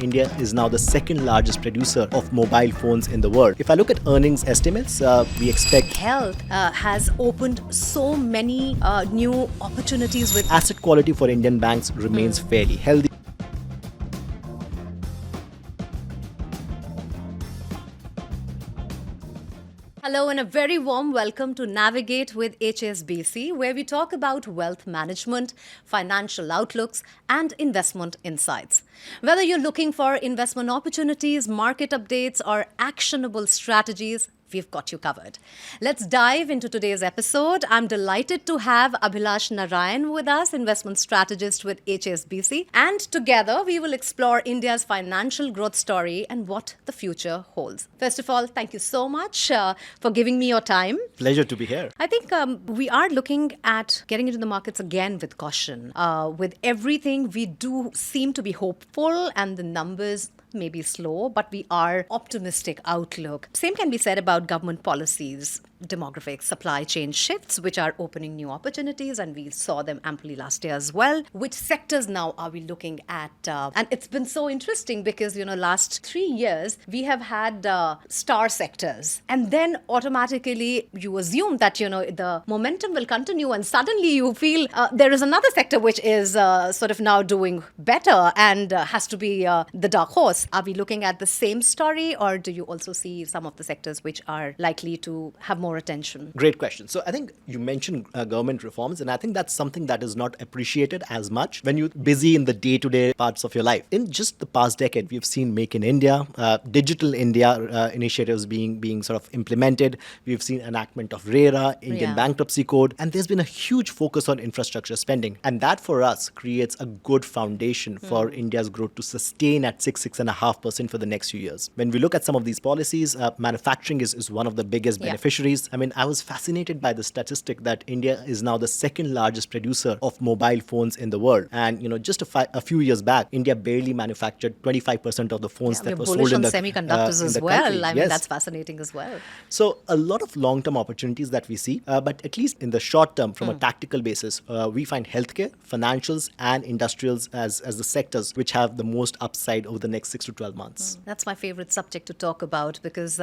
India is now the second largest producer of mobile phones in the world. If I look at earnings estimates, we expect Health has opened so many new opportunities with asset quality for Indian banks remains fairly healthy. Hello and a very warm welcome to Navigate with HSBC, where we talk about wealth management, financial outlooks, and investment insights. Whether you're looking for investment opportunities, market updates, or actionable strategies, we've got you covered. Let's dive into today's episode. I'm delighted to have Abhilash Narayan with us, investment strategist with HSBC. And together, we will explore India's financial growth story and what the future holds. First of all, thank you so much for giving me your time. Pleasure to be here. I think we are looking at getting into the markets again with caution. With everything, we do seem to be hopeful, and the numbers may be slow, but we are optimistic outlook. Same can be said about government policies, demographic supply chain shifts, which are opening new opportunities, and we saw them amply last year as well. Which sectors now are we looking at? And it's been so interesting because, last 3 years, we have had star sectors. And then automatically you assume that, the momentum will continue, and suddenly you feel there is another sector which is sort of now doing better and has to be the dark horse. Are we looking at the same story, or do you also see some of the sectors which are likely to have more attention? Great question. So I think you mentioned government reforms, and I think that's something that is not appreciated as much when you're busy in the day-to-day parts of your life. In just the past decade, we've seen Make in India, Digital India initiatives being sort of implemented. We've seen enactment of RERA, Indian Bankruptcy Code, and there's been a huge focus on infrastructure spending. And that for us creates a good foundation for India's growth to sustain at 6.5% for the next few years. When we look at some of these policies, manufacturing is one of the biggest beneficiaries. I mean, I was fascinated by the statistic that India is now the second largest producer of mobile phones in the world. And, just a few years back, India barely manufactured 25% of the phones that were sold in the semiconductors as well. Country. I mean, that's fascinating as well. So a lot of long-term opportunities that we see, but at least in the short term, from a tactical basis, we find healthcare, financials, and industrials as the sectors which have the most upside over the next 6 to 12 months. That's my favorite subject to talk about because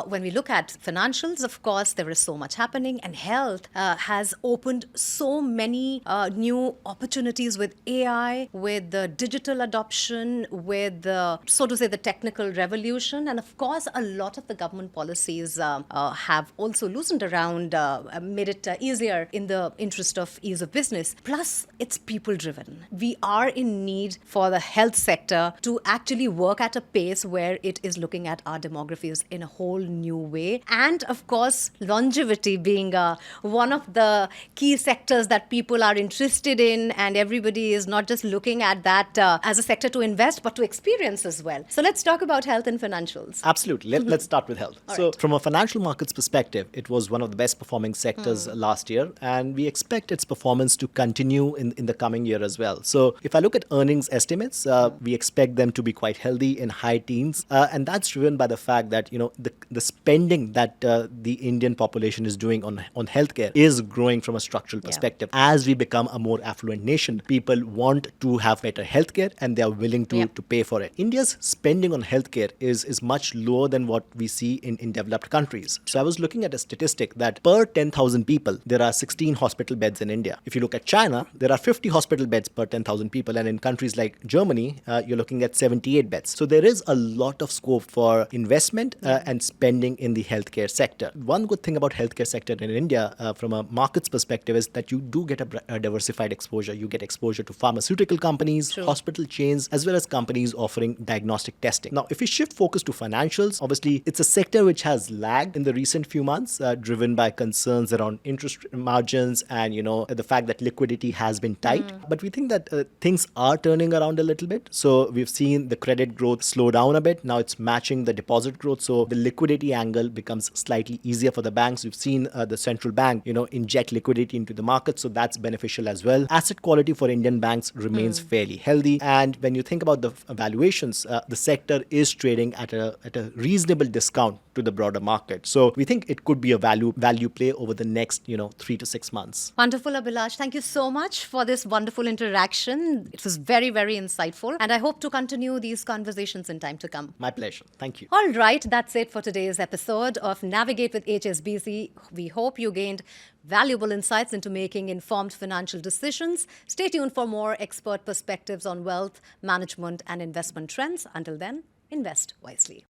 when we look at financials, of course, there is so much happening, and health has opened so many new opportunities with AI, with the digital adoption, with so to say the technical revolution, and of course a lot of the government policies have also loosened around, made it easier in the interest of ease of business. Plus, it's people driven. We are in need for the health sector to actually work at a pace where it is looking at our demographies in a whole new way, and of course longevity being one of the key sectors that people are interested in, and everybody is not just looking at that as a sector to invest but to experience as well. So let's talk about health and financials. Absolutely. Let's start with health. So from a financial markets perspective, it was one of the best performing sectors last year, and we expect its performance to continue in the coming year as well. So if I look at earnings estimates, we expect them to be quite healthy in high teens, and that's driven by the fact that the spending that the Indian population is doing on healthcare is growing from a structural perspective. As we become a more affluent nation, people want to have better healthcare, and they are willing to pay for it. India's spending on healthcare is much lower than what we see in developed countries. So I was looking at a statistic that per 10,000 people, there are 16 hospital beds in India. If you look at China, there are 50 hospital beds per 10,000 people, and in countries like Germany, you're looking at 78 beds. So there is a lot of scope for investment and spending in the healthcare sector. One good thing about healthcare sector in India from a markets perspective is that you do get a diversified exposure. You get exposure to pharmaceutical companies, hospital chains, as well as companies offering diagnostic testing. Now, if we shift focus to financials, obviously it's a sector which has lagged in the recent few months, driven by concerns around interest margins and the fact that liquidity has been tight. But we think that things are turning around a little bit. So we've seen the credit growth slow down a bit. Now it's matching the deposit growth. So the liquidity angle becomes slightly easier for the banks. We've seen the central bank, inject liquidity into the market, so that's beneficial as well. Asset quality for Indian banks remains fairly healthy, and when you think about the valuations, the sector is trading at a reasonable discount to the broader market. So we think it could be a value play over the next 3 to 6 months. Wonderful, Abhilash. Thank you so much for this wonderful interaction. It was very, very insightful, and I hope to continue these conversations in time to come. My pleasure. Thank you. All right, that's it for today's episode of Navigate with HSBC. We hope you gained valuable insights into making informed financial decisions. Stay tuned for more expert perspectives on wealth management and investment trends. Until then, invest wisely.